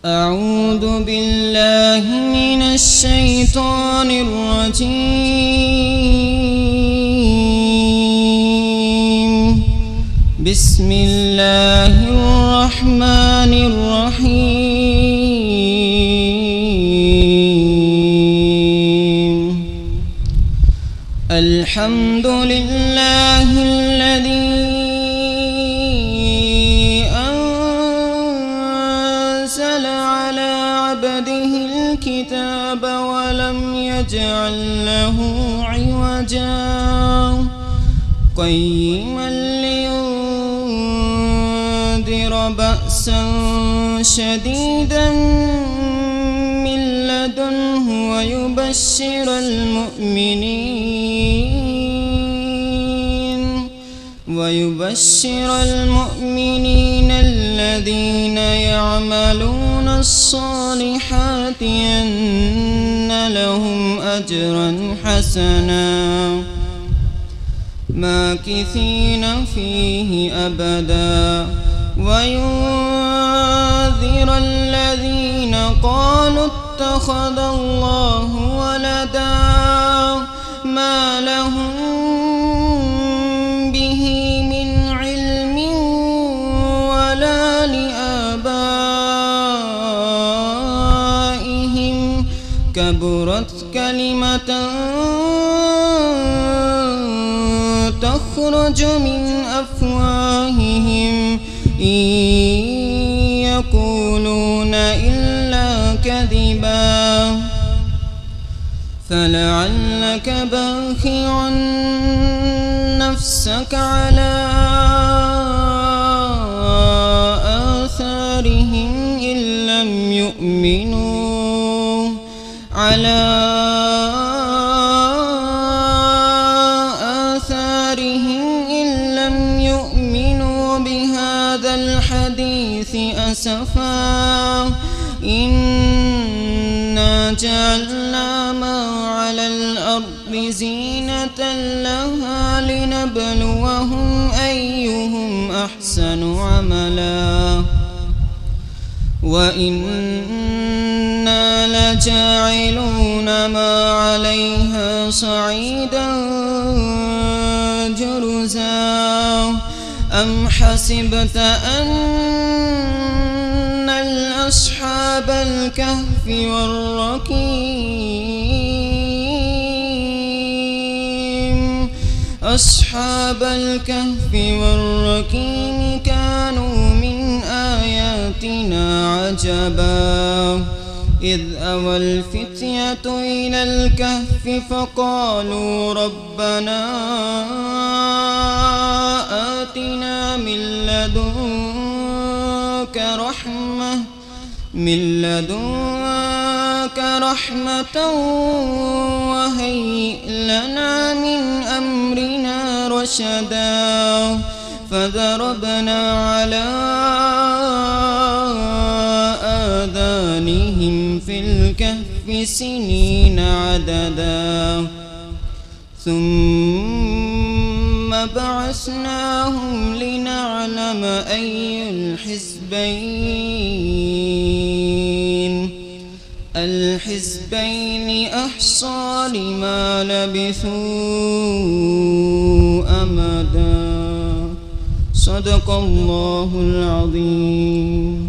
أعوذ بالله من الشيطان الرجيم. بسم الله الرحمن الرحيم. الحمد لله الذي أنزل على عبده الكتاب ولم يجعل له عوجا قيما لينذر بأسا شديدا من لدنه ويبشر المؤمنين الذين يعملون الصالحات أن لهم أجرا حسنا ماكثين فيه أبدا وينذر الذين قالوا اتخذ الله ولدا ما لهم به من علم ولا لآبائهم كبرت كلمة تخرج من أفواههم إن يقولون إلا كذبا فلعلك باخع نفسك على آثارهم إن لم يؤمنوا بهذا الحديث أسفا إنا جعلنا ما على الأرض زينة لها لنبلوهم أيهم أحسن عملا وإنا لجاعلون ما عليها صعيدا جرزا أم حسبت أن أصحاب الكهف والرقيم كانوا من آياتنا عجبا إذ أوى الفتية إلى الكهف فقالوا ربنا آتنا من لدنك رحمة وهيئ لنا من أمرنا رشدا فضربنا على آذانهم في الكهف سنين عددا ثم بعثناهم لنعلم أي الحزبين أحصى لما لبثوا أمدا. صدق الله العظيم.